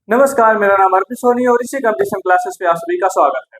नमस्कार, मेरा नाम अर्पित सोनी और इसी कंपटीशन क्लासेस पे आप सभी का स्वागत है।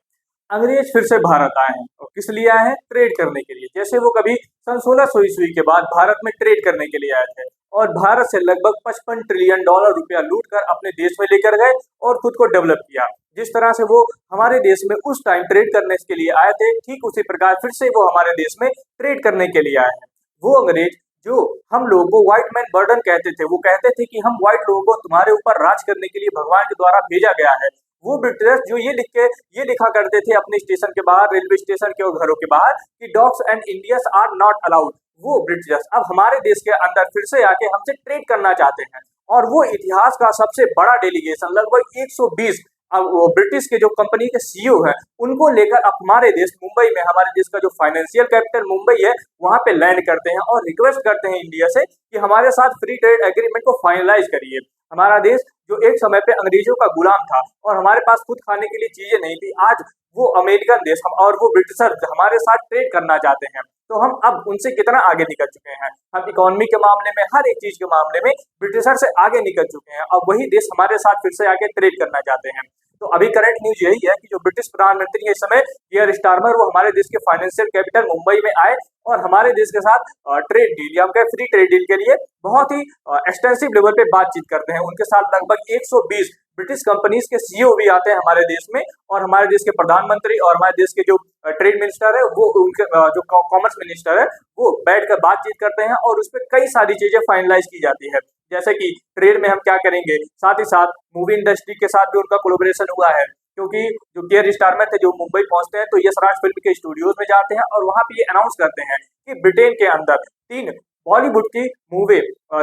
अंग्रेज फिर से भारत आए हैं और किस लिए आए हैं? ट्रेड करने के लिए। जैसे वो कभी सन 1600 ईस्वी के बाद भारत में ट्रेड करने के लिए आए थे और भारत से लगभग 55 ट्रिलियन डॉलर रुपया लूट कर अपने देश में लेकर गए और खुद को डेवलप किया। जिस तरह से वो हमारे देश में उस टाइम ट्रेड करने के लिए आए थे, ठीक उसी प्रकार फिर से वो हमारे देश में ट्रेड करने के लिए आए हैं। वो अंग्रेज जो हम लोगों को व्हाइट मैन बर्डन कहते थे, वो कहते थे कि हम व्हाइट लोगों को तुम्हारे ऊपर राज करने के लिए भगवान के द्वारा भेजा गया है। वो ब्रिटिश जो ये लिखा करते थे अपने स्टेशन के बाहर, रेलवे स्टेशन के और घरों के बाहर कि dogs and Indians are not allowed. वो ब्रिटिश अब हमारे देश के अंदर फिर से आके हमसे ट्रेड करना चाहते हैं और वो इतिहास का सबसे बड़ा डेलीगेशन लगभग 120 अब वो ब्रिटिश के जो कंपनी के सीईओ हैं उनको लेकर अब हमारे देश मुंबई में, हमारे देश का जो फाइनेंशियल कैपिटल मुंबई है, वहां पे लैंड करते हैं और रिक्वेस्ट करते हैं इंडिया से कि हमारे साथ फ्री ट्रेड एग्रीमेंट को फाइनलाइज करिए। हमारा देश जो एक समय पे अंग्रेजों का गुलाम था और हमारे पास खुद खाने के लिए चीजें नहीं थी, आज वो अमेरिकन देश हम और वो ब्रिटिशर हमारे साथ ट्रेड करना चाहते हैं। तो हम अब उनसे कितना आगे निकल चुके हैं। हम इकोनॉमी के मामले में, हर एक चीज के मामले में ब्रिटिशर से आगे निकल चुके हैं। अब वही देश हमारे साथ फिर से आगे ट्रेड करना चाहते हैं। तो अभी करंट न्यूज यही है कि जो ब्रिटिश प्रधानमंत्री है इस समय कियर स्टारमर, वो हमारे देश के फाइनेंशियल कैपिटल मुंबई में आए और हमारे देश के साथ ट्रेड डील या हम कहें फ्री ट्रेड डील के लिए बहुत ही एक्सटेंसिव लेवल पे बातचीत करते हैं। उनके साथ लगभग 120 ब्रिटिश कंपनीज के सीईओ भी आते हैं हमारे देश में और हमारे देश के प्रधानमंत्री और हमारे देश के जो ट्रेड मिनिस्टर है, वो उनके जो कॉमर्स मिनिस्टर है, वो बैठकर बातचीत करते हैं और उस पर कई सारी चीजें फाइनलाइज की जाती है। जैसे कि ट्रेड में हम क्या करेंगे, साथ ही साथ मूवी इंडस्ट्री के साथ भी उनका कोलैबोरेशन हुआ है, क्योंकि जो कियर स्टारमर थे जो मुंबई पहुंचते हैं तो यश राज फिल्म के स्टूडियोज में जाते हैं और वहां पे ये अनाउंस करते हैं कि ब्रिटेन के अंदर 3 बॉलीवुड की मूवी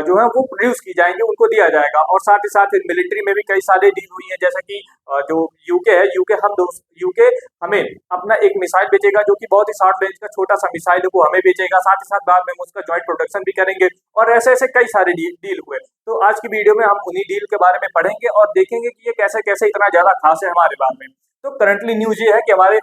जो है वो प्रोड्यूस की जाएंगी, उनको दिया जाएगा। और साथ ही साथ मिलिट्री में भी कई सारी डील हुई है, जैसे कि जो यूके है, यूके हमें अपना एक मिसाइल बेचेगा जो कि बहुत ही शॉर्ट रेंज का छोटा सा मिसाइल है, वो हमें बेचेगा। साथ ही साथ बाद में हम उसका जॉइंट प्रोडक्शन भी करेंगे और ऐसे ऐसे कई सारे डील हुए। तो आज की वीडियो में हम उन्हीं डील के बारे में पढ़ेंगे और देखेंगे कि ये कैसे कैसे इतना ज्यादा खास है हमारे बारे में। तो करंटली न्यूज ये है कि हमारे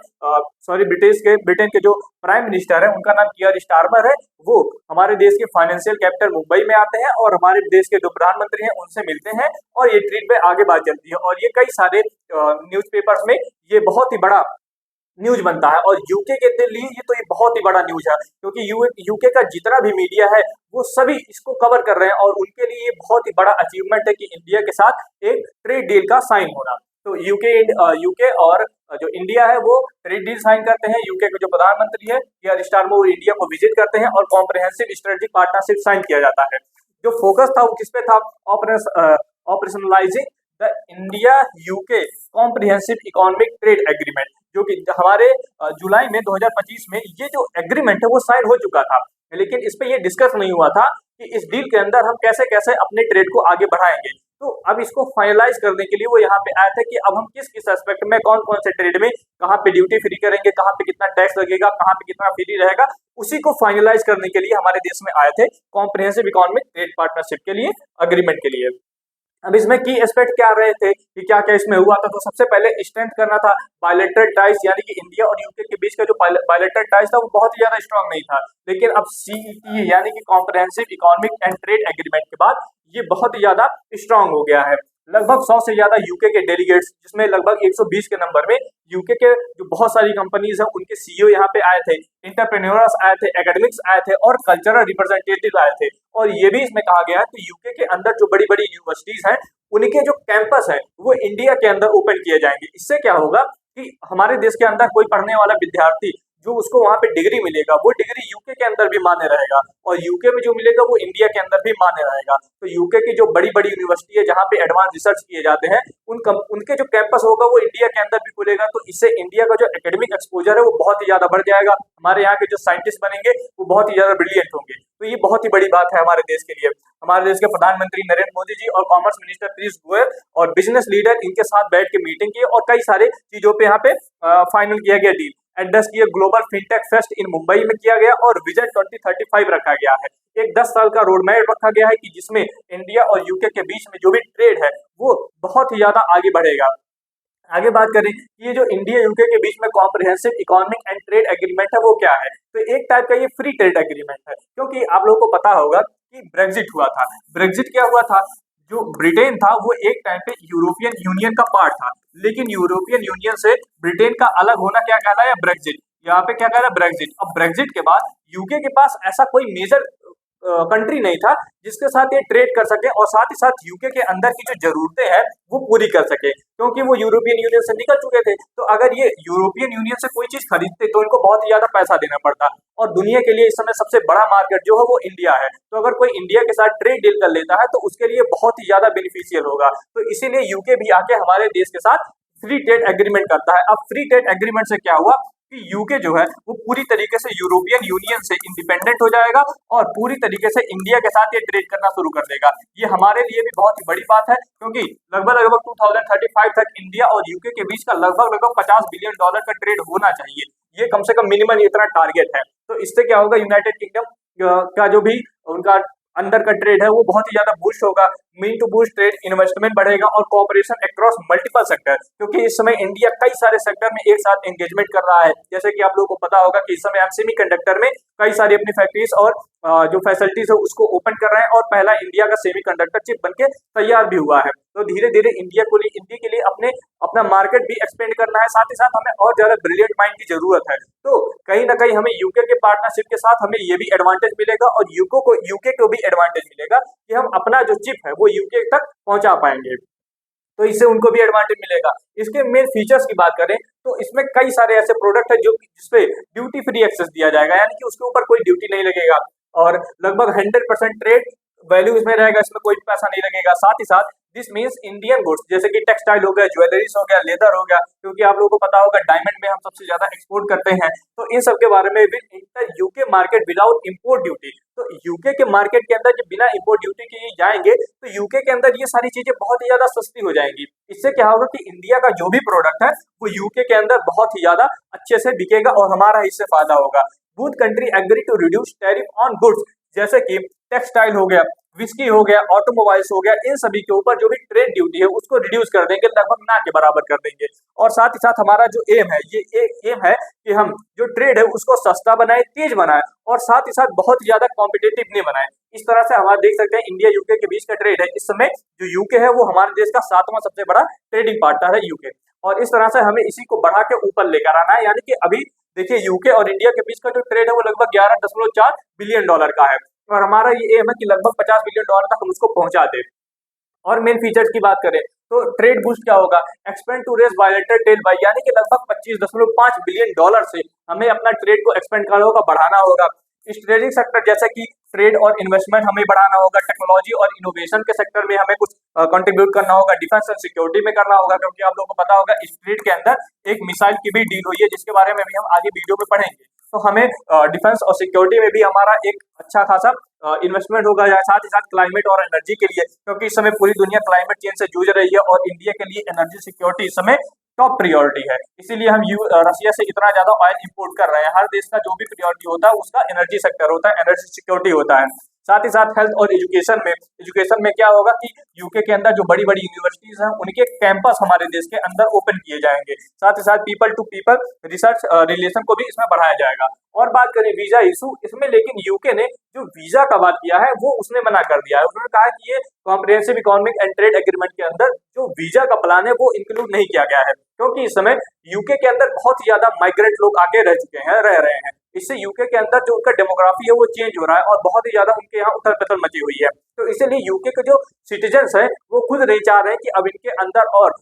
ब्रिटेन के जो प्राइम मिनिस्टर है, उनका नाम कियर स्टारमर है, वो हमारे देश के फाइनेंशियल कैपिटल मुंबई में आते हैं और हमारे देश के जो प्रधानमंत्री हैं उनसे मिलते हैं और ये ट्रीट पे आगे बात चलती है। और ये कई सारे न्यूज़पेपर्स में ये बहुत ही बड़ा न्यूज बनता है और यूके के लिए ये बहुत ही बड़ा न्यूज है, क्योंकि यूके का जितना भी मीडिया है वो सभी इसको कवर कर रहे हैं और उनके लिए ये बहुत ही बड़ा अचीवमेंट है कि इंडिया के साथ एक ट्रेड डील का साइन होना। तो यूके और जो इंडिया है वो ट्रेड डील साइन करते हैं। यूके के जो प्रधानमंत्री है कियर स्टारमर, वो इंडिया को विजिट करते हैं और कॉम्प्रिहेंसिव स्ट्रेटेजिक पार्टनरशिप साइन किया जाता है। जो फोकस था वो किस पे था? Operationalizing the India UK comprehensive economic trade agreement, जो कि हमारे जुलाई में 2025 में ये जो एग्रीमेंट है वो साइन हो चुका था। लेकिन इस पे ये डिस्कस नहीं हुआ था कि इस डील के अंदर हम कैसे कैसे अपने ट्रेड को आगे बढ़ाएंगे। तो अब इसको फाइनलाइज करने के लिए वो यहाँ पे आए थे कि अब हम किस किस एस्पेक्ट में, कौन कौन से ट्रेड में कहाँ पे ड्यूटी फ्री करेंगे, कहाँ पे कितना टैक्स लगेगा, कहाँ पे कितना फ्री रहेगा, उसी को फाइनलाइज करने के लिए हमारे देश में आए थे कॉम्प्रिहेंसिव इकोनॉमिक ट्रेड पार्टनरशिप के लिए, अग्रीमेंट के लिए। अब इसमें की एस्पेक्ट क्या रहे थे कि क्या क्या इसमें हुआ था? तो सबसे पहले स्ट्रेंथ करना था बायलैटरल टाइज, यानी कि इंडिया और यूके के बीच का जो बायलैटरल टाइज था वो बहुत ही ज्यादा स्ट्रांग नहीं था। लेकिन अब सीईटी यानी कि comprehensive economic and trade agreement के बाद ये बहुत ही ज्यादा स्ट्रांग हो गया है। लगभग 100 से ज्यादा यूके के डेलीगेट्स, जिसमें लगभग 120 के नंबर में यूके के जो बहुत सारी कंपनीज हैं उनके सीईओ यहाँ पे आए थे, इंटरप्रेन्योर्स आए थे, एकेडमिक्स आए थे और कल्चरल रिप्रेजेंटेटिव आए थे। और ये भी इसमें कहा गया है कि यूके के अंदर जो बड़ी बड़ी यूनिवर्सिटीज हैं उनके जो कैंपस है वो इंडिया के अंदर ओपन किए जाएंगे। इससे क्या होगा कि हमारे देश के अंदर कोई पढ़ने वाला विद्यार्थी जो उसको वहां पे डिग्री मिलेगा, वो डिग्री यूके के अंदर भी मान्य रहेगा और यूके में जो मिलेगा वो इंडिया के अंदर भी मान्य रहेगा। तो यूके की जो बड़ी बड़ी यूनिवर्सिटी है जहाँ पे एडवांस रिसर्च किए जाते हैं, उनके जो कैंपस होगा वो इंडिया के अंदर भी खुलेगा। तो इससे इंडिया का जो एकेडमिक एक्सपोजर है वो बहुत ही ज्यादा बढ़ जाएगा। हमारे यहाँ के जो साइंटिस्ट बनेंगे वो बहुत ही ज्यादा ब्रिलियंट होंगे। तो ये बहुत ही बड़ी बात है हमारे देश के लिए। हमारे देश के प्रधानमंत्री नरेंद्र मोदी जी और कॉमर्स मिनिस्टर पीयूष गोयल और बिजनेस लीडर इनके साथ बैठ के मीटिंग की और कई सारे चीजों पे यहाँ पे फाइनल किया गया डील। एड्रेस किया ग्लोबल फिनटेक फेस्ट इन मुंबई में किया गया और विजन 2035 रखा गया है। एक 10 साल का रोड मैप रखा गया है कि जिसमें इंडिया और यूके के बीच में जो भी ट्रेड है वो बहुत ही ज्यादा आगे बढ़ेगा। आगे बात करें कि ये जो इंडिया यूके के बीच में comprehensive economic and trade agreement है वो क्या है, तो एक टाइप का ये फ्री ट्रेड एग्रीमेंट है। क्योंकि आप लोगों को पता होगा कि ब्रेग्जिट हुआ था। ब्रेग्जिट क्या हुआ था? जो ब्रिटेन था वो एक टाइम पे यूरोपियन यूनियन का पार्ट था, लेकिन यूरोपियन यूनियन से ब्रिटेन का अलग होना क्या कहलाया, ब्रेग्जिट। यहाँ पे क्या कहला, ब्रेग्जिट। अब ब्रेग्जिट के बाद यूके के पास ऐसा कोई मेजर कंट्री नहीं था जिसके साथ ये ट्रेड कर सके और साथ ही साथ यूके के अंदर की जो जरूरतें हैं वो पूरी कर सके, क्योंकि वो यूरोपियन यूनियन से निकल चुके थे। तो अगर ये यूरोपियन यूनियन से कोई चीज खरीदते तो इनको बहुत ही ज्यादा पैसा देना पड़ता, और दुनिया के लिए इस समय सबसे बड़ा मार्केट जो है वो इंडिया है। तो अगर कोई इंडिया के साथ ट्रेड डील कर लेता है तो उसके लिए बहुत ही ज्यादा बेनिफिशियल होगा। तो इसीलिए यूके भी आके हमारे देश के साथ फ्री ट्रेड एग्रीमेंट करता है। अब फ्री ट्रेड एग्रीमेंट से क्या हुआ कि यूके जो है वो पूरी तरीके से यूरोपियन यूनियन से इंडिपेंडेंट हो जाएगा और पूरी तरीके से इंडिया के साथ ये ट्रेड करना शुरू कर देगा। ये हमारे लिए भी बहुत ही बड़ी बात है, क्योंकि लगभग लगभग 2035 तक इंडिया और यूके के बीच का लगभग लगभग $50 बिलियन का ट्रेड होना चाहिए। ये कम से कम मिनिमम इतना टारगेट है। तो इससे क्या होगा, यूनाइटेड किंगडम का जो भी उनका अंदर का ट्रेड है वो बहुत ही ज्यादा बूस्ट होगा। Mean to boost trade, investment बढ़ेगा और कोऑपरेशन अक्रॉस मल्टीपल सेक्टर, क्योंकि इस समय इंडिया कई सारे सेक्टर में एक साथ एंगेजमेंट कर रहा है। जैसे कि आप लोगों को पता होगा कि इस समय हम सेमीकंडक्टर में कई सारी अपनी फैक्ट्रीज और जो फैसिलिटीज है उसको ओपन कर रहे हैं, और पहला इंडिया का सेमीकंडक्टर चिप बनके तैयार भी हुआ है। तो धीरे धीरे इंडिया के लिए अपना मार्केट भी एक्सपेंड करना है, साथ ही साथ हमें और ज्यादा ब्रिलियंट माइंड की जरूरत है। तो कहीं ना कहीं हमें यूके के पार्टनरशिप के साथ हमें ये भी एडवांटेज मिलेगा और यूके को भी एडवांटेज मिलेगा कि हम अपना जो चिप है वो यूके तक पहुंचा पाएंगे। तो इससे उनको भी एडवांटेज मिलेगा। इसके मेन फीचर्स की बात करें तो इसमें कई सारे ऐसे प्रोडक्ट है जो जिसपे ड्यूटी फ्री एक्सेस दिया जाएगा, यानी कि उसके ऊपर कोई ड्यूटी नहीं लगेगा, और लगभग 100% ट्रेड वैल्यू इसमें रहेगा, इसमें कोई पैसा नहीं लगेगा। साथ ही साथ दिस मीन्स इंडियन गुड्स, जैसे कि टेक्सटाइल हो गया, ज्वेलरीज हो गया, लेदर हो गया, क्योंकि आप लोगों को पता होगा डायमंड में हम सबसे ज्यादा एक्सपोर्ट करते हैं। तो इन सब के बारे में भी inter UK market without import duty. तो यूके के मार्केट के अंदर जब बिना इंपोर्ट ड्यूटी के जाएंगे तो यूके के अंदर ये सारी चीजें बहुत ही ज्यादा सस्ती हो जाएंगी। इससे क्या होगा कि इंडिया का जो भी प्रोडक्ट है वो यूके के अंदर बहुत ही ज्यादा अच्छे से बिकेगा और हमारा इससे फायदा होगा। Both country agree to reduce tariff on goods, जैसे कि टेक्सटाइल हो गया, विस्की हो गया, ऑटोमोबाइल्स हो गया, इन सभी के ऊपर जो भी ट्रेड ड्यूटी है उसको रिड्यूस कर देंगे, लगभग ना के बराबर कर देंगे। और साथ ही साथ हमारा जो एम है, ये एम है कि हम जो ट्रेड है उसको सस्ता बनाए, तेज बनाए, और साथ ही साथ बहुत ज्यादा कॉम्पिटेटिव नहीं बनाए। इस तरह से हमारा देख सकते हैं इंडिया यूके के बीच का ट्रेड है। इस समय जो यूके है वो हमारे देश का 7वां सबसे बड़ा ट्रेडिंग पार्टनर है यूके, और इस तरह से हमें इसी को बढ़ा के ऊपर लेकर आना है। यानी कि अभी देखिए यूके और इंडिया के बीच का जो ट्रेड है वो लगभग $11.4 बिलियन का है, और हमारा ये एम है कि लगभग $50 बिलियन तक हम उसको पहुंचा दे। और मेन फीचर्स की बात करें तो ट्रेड बूस्ट क्या होगा, expand to raise bilateral trade by, यानी कि लगभग $25.5 बिलियन से हमें अपना ट्रेड को एक्सपेंड करना होगा, बढ़ाना होगा। स्ट्रेटेजिक सेक्टर जैसे कि ट्रेड और इन्वेस्टमेंट हमें बढ़ाना होगा, टेक्नोलॉजी और इनोवेशन के सेक्टर में हमें कुछ कंट्रीब्यूट करना होगा, डिफेंस एंड सिक्योरिटी में करना होगा, क्योंकि आप लोगों को पता होगा इस ट्रेड के अंदर एक मिसाइल की भी डील हुई है जिसके बारे में भी हम आगे वीडियो में पढ़ेंगे। तो हमें डिफेंस और सिक्योरिटी में भी हमारा एक अच्छा खासा इन्वेस्टमेंट होगा, साथ ही साथ क्लाइमेट और एनर्जी के लिए, क्योंकि इस समय पूरी दुनिया क्लाइमेट चेंज से जूझ रही है और इंडिया के लिए एनर्जी सिक्योरिटी इस समय टॉप प्रायोरिटी है। इसीलिए हम रशिया से इतना ज्यादा ऑयल इंपोर्ट कर रहे हैं। हर देश का जो भी प्रायोरिटी होता है उसका एनर्जी सेक्टर होता है, एनर्जी सिक्योरिटी होता है। साथ ही साथ हेल्थ और एजुकेशन में क्या होगा कि यूके के अंदर जो बड़ी बड़ी यूनिवर्सिटीज हैं उनके कैंपस हमारे देश के अंदर ओपन किए जाएंगे। साथ ही साथ people to people research relation को भी इसमें बढ़ाया जाएगा। और बात करें वीजा इशू, इसमें लेकिन यूके ने जो वीजा का बात किया है वो उसने मना कर दिया है। उन्होंने कहा कि ये comprehensive economic and trade agreement के अंदर जो वीजा का प्लान है वो इंक्लूड नहीं किया गया है, क्योंकि इस समय यूके के अंदर बहुत ही ज्यादा माइग्रेंट लोग आके रह रहे हैं। इससे यूके के अंदर जो उनका डेमोग्राफी है वो चेंज हो रहा है और बहुत ही ज्यादा उनके यहाँ उथल पुथल मची हुई है। तो इसीलिए यूके के जो सिटीजन्स हैं वो खुद नहीं चाह रहे हैं कि अब इनके अंदर और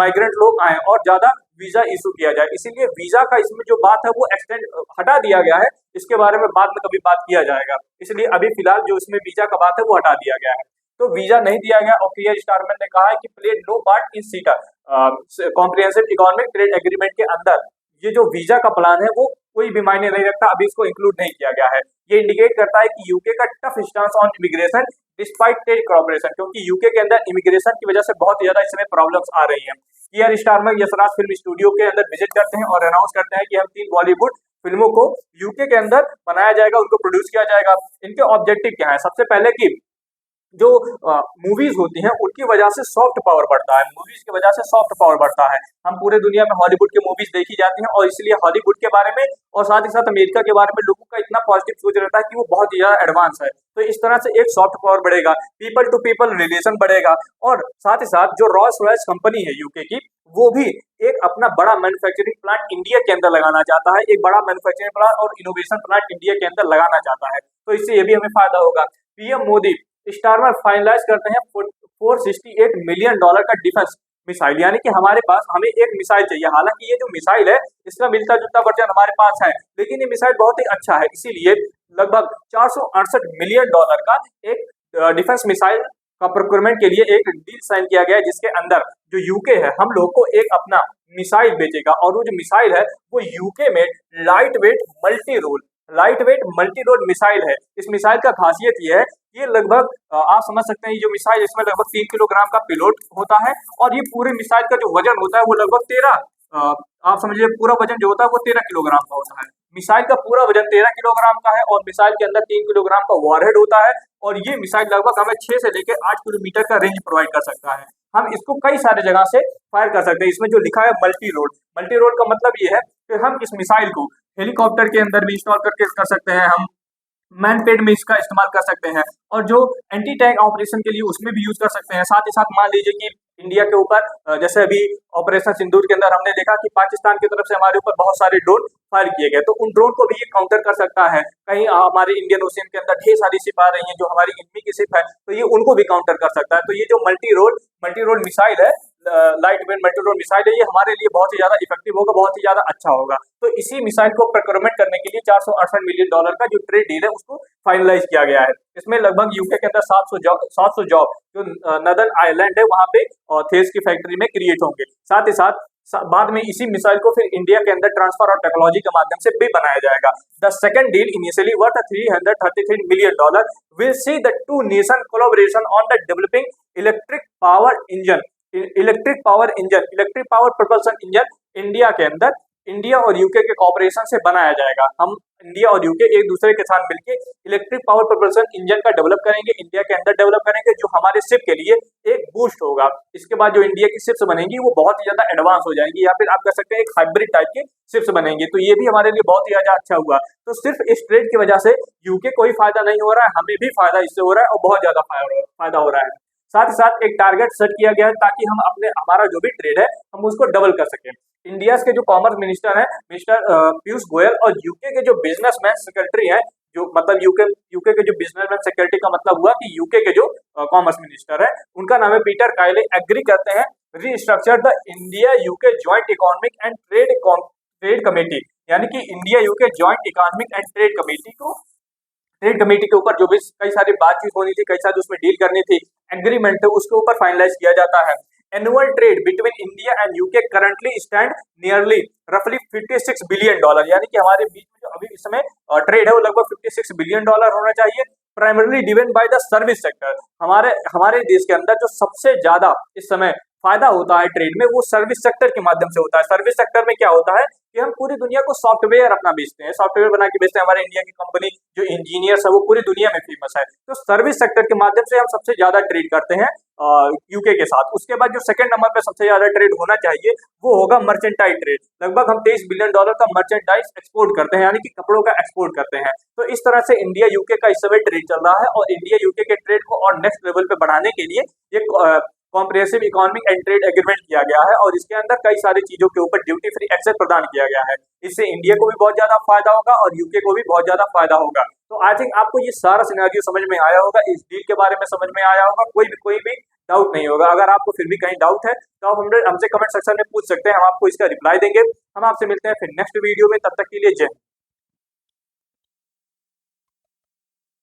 माइग्रेंट लोग आए और ज्यादा वीजा इशू किया जाए। इसीलिए वीजा का इसमें जो बात है वो एक्सटेंड हटा दिया गया है। इसके बारे में बाद में कभी बात किया जाएगा, इसलिए अभी फिलहाल जो इसमें वीजा का बात है वो हटा दिया गया है। तो वीजा नहीं दिया गया और कियर स्टारमर ने कहा है कि प्ले नो पार्ट इन सीटा कॉम्प्रिहेंसिव इकोनॉमिक ट्रेड एग्रीमेंट के अंदर ये जो वीजा का प्लान है वो कोई भी मायने नहीं रखता, अभी इसको इंक्लूड नहीं किया गया है। ये इंडिकेट करता है कि यूके का tough stance on immigration despite trade cooperation, क्योंकि यूके के अंदर इमिग्रेशन की वजह से बहुत ज्यादा इसमें प्रॉब्लम्स आ रही हैं। कियर स्टारमर यशराज फिल्म स्टूडियो के अंदर विजिट करते हैं और अनाउंस करते हैं कि हम 3 बॉलीवुड फिल्मों को यूके के अंदर बनाया जाएगा, उनको प्रोड्यूस किया जाएगा। इनके ऑब्जेक्टिव क्या है, सबसे पहले कि जो मूवीज होती हैं उनकी वजह से सॉफ्ट पावर बढ़ता है, मूवीज की वजह से सॉफ्ट पावर बढ़ता है। हम पूरे दुनिया में हॉलीवुड की मूवीज देखी जाती हैं और इसलिए हॉलीवुड के बारे में और साथ ही साथ अमेरिका के बारे में लोगों का इतना पॉजिटिव सोच रहता है कि वो बहुत ही ज्यादा एडवांस है। तो इस तरह से एक सॉफ्ट पावर बढ़ेगा, पीपल टू पीपल रिलेशन बढ़ेगा और साथ ही साथ जो रॉयल्स रॉयल्स कंपनी है यूके की, वो भी एक अपना बड़ा मैन्युफैक्चरिंग प्लांट इंडिया के अंदर लगाना चाहता है, एक बड़ा मैन्युफैक्चरिंग प्लांट और इनोवेशन प्लांट इंडिया के अंदर लगाना चाहता है। तो इससे ये भी हमें फायदा होगा। पीएम मोदी स्टारमर फाइनलाइज करते हैं $468 मिलियन का डिफेंस मिसाइल, यानी कि हमारे पास हमें एक मिसाइल चाहिए। हालांकि ये जो मिसाइल है इसका मिलता जुलता वर्जन हमारे पास है, लेकिन ये मिसाइल बहुत ही अच्छा है, इसीलिए लगभग $468 मिलियन का एक डिफेंस मिसाइल का प्रोक्योरमेंट के लिए एक डील साइन किया गया है, जिसके अंदर जो यूके है हम लोग को एक अपना मिसाइल बेचेगा और वो जो मिसाइल है वो यूके में light weight multi role missile है। इस मिसाइल का खासियत ये है, ये लगभग आप समझ सकते हैं, ये जो मिसाइल इसमें लगभग 3 किलोग्राम का पेलोड होता है और ये पूरे मिसाइल का जो वजन होता है वो लगभग 13 आप समझिए पूरा वजन जो होता है वो 13 किलोग्राम का होता है। मिसाइल का पूरा वजन 13 किलोग्राम का है और मिसाइल के अंदर 3 किलोग्राम का वॉरहेड होता है और ये मिसाइल लगभग हमें 6 से लेकर 8 किलोमीटर का रेंज प्रोवाइड कर सकता है। हम इसको कई सारे जगह से फायर कर सकते हैं। इसमें जो लिखा है मल्टी रोड का मतलब ये है कि हम इस मिसाइल को हेलीकॉप्टर के अंदर भी इंस्टॉल करके कर सकते हैं, हम मैन पेड में इसका इस्तेमाल कर सकते हैं और जो एंटी टैंक ऑपरेशन के लिए उसमें भी यूज कर सकते हैं। साथ ही साथ मान लीजिए कि इंडिया के ऊपर जैसे अभी ऑपरेशन सिंदूर के अंदर हमने देखा कि पाकिस्तान की तरफ से हमारे ऊपर बहुत सारे ड्रोन फायर किए गए, तो उन ड्रोन को भी ये काउंटर कर सकता है। कहीं हमारे इंडियन ओशियन के अंदर ढेर सारी शिप आ रही हैं जो हमारी इनमी की शिप है, तो ये उनको भी काउंटर कर सकता है। तो ये जो मल्टी रोल मिसाइल है, light weight multi role missile है, ये हमारे लिए बहुत ही ज्यादा इफेक्टिव होगा, बहुत ही ज्यादा अच्छा होगा। तो इसी मिसाइल को प्रोक्योरमेंट करने के लिए $468 मिलियन का जो ट्रेड डील है उसको फाइनलाइज किया गया है। इसमें लगभग यूके के अंदर 700 जॉब जो नदर्न आयरलैंड है वहां पे थेस की फैक्ट्री में क्रिएट होंगे। साथ ही साथ बाद में इसी मिसाइल को फिर इंडिया के अंदर ट्रांसफर और टेक्नोलॉजी के माध्यम से भी बनाया जाएगा। The second deal initially worth $333 million will see the two nation collaboration on the developing electric power propulsion engine India के अंदर इंडिया और यूके के कॉपरेशन से बनाया जाएगा। हम इंडिया और यूके एक दूसरे के साथ मिलकर इलेक्ट्रिक पावर प्रोपल्शन इंजन का डेवलप करेंगे, इंडिया के अंदर डेवलप करेंगे, जो हमारे शिप के लिए एक बूस्ट होगा। इसके बाद जो इंडिया की शिप्स बनेंगी वो बहुत ही ज्यादा एडवांस हो जाएंगी, या फिर आप कह सकते हैं एक हाइब्रिड टाइप की शिप्स बनेंगी। तो ये भी हमारे लिए बहुत ही ज्यादा अच्छा हुआ। तो सिर्फ इस ट्रेड की वजह से यूके कोई फायदा नहीं हो रहा है, हमें भी फायदा इससे हो रहा है और बहुत ज्यादा फायदा हो रहा है। साथ ही साथ एक टारगेट सेट किया गया है ताकि हम हमारा जो भी ट्रेड है हम उसको डबल कर सकें। इंडिया के जो कॉमर्स मिनिस्टर है मिस्टर पीयूष गोयल और यूके के जो बिजनेसमैन सेक्रेटरी है, जो मतलब यूके के जो बिजनेसमैन सेक्रेटरी का मतलब हुआ कि यूके के जो कॉमर्स मिनिस्टर है उनका नाम है पीटर काइले, एग्री करते हैं restructure the India UK joint economic and trade committee, यानी कि India UK joint economic and trade committee के ऊपर जो भी कई सारी बातचीत होनी थी, कई सारी उसमें डील करनी थी, एग्रीमेंट है उसके ऊपर फाइनलाइज किया जाता है। Annual trade between India and UK currently stand nearly रफली $56 बिलियन, यानी कि हमारे बीच में जो अभी इस समय ट्रेड है वो लगभग $56 बिलियन होना चाहिए। Primarily driven by the service sector, हमारे देश के अंदर जो सबसे ज्यादा इस समय फायदा होता है ट्रेड में वो सर्विस सेक्टर के माध्यम से होता है। सर्विस सेक्टर में क्या होता है कि हम पूरी दुनिया को सॉफ्टवेयर अपना बेचते हैं, सॉफ्टवेयर बना के बेचते हैं। हमारे इंडिया की कंपनी जो इंजीनियर्स है वो पूरी दुनिया में फेमस है। तो सर्विस सेक्टर के माध्यम से हम सबसे ज्यादा ट्रेड करते हैं यूके के साथ। उसके बाद जो सेकंड नंबर पे सबसे ज्यादा ट्रेड होना चाहिए वो होगा मर्चेंटाइज ट्रेड। लगभग हम $23 बिलियन का मर्चेंटाइज एक्सपोर्ट करते हैं, यानी कि कपड़ों का एक्सपोर्ट करते हैं। तो इस तरह से इंडिया यूके का इस समय ट्रेड चल रहा है और इंडिया यूके के ट्रेड को और नेक्स्ट लेवल पे बढ़ाने के लिए एक comprehensive economic and trade agreement किया गया है और इसके अंदर कई सारी चीजों के ऊपर ड्यूटी फ्री एक्सेस प्रदान किया गया है। इससे इंडिया को भी बहुत ज्यादा फायदा होगा और यूके को भी बहुत ज्यादा फायदा होगा। तो आई थिंक आपको ये सारा सिनेरियो समझ में आया होगा, इस डील के बारे में समझ में आया होगा, कोई भी डाउट नहीं होगा। अगर आपको फिर भी कहीं डाउट है तो आप हमसे कमेंट सेक्शन में पूछ सकते हैं, हम आपको इसका रिप्लाई देंगे। हम आपसे मिलते हैं फिर नेक्स्ट वीडियो में, तब तक के लिए जय हिंद।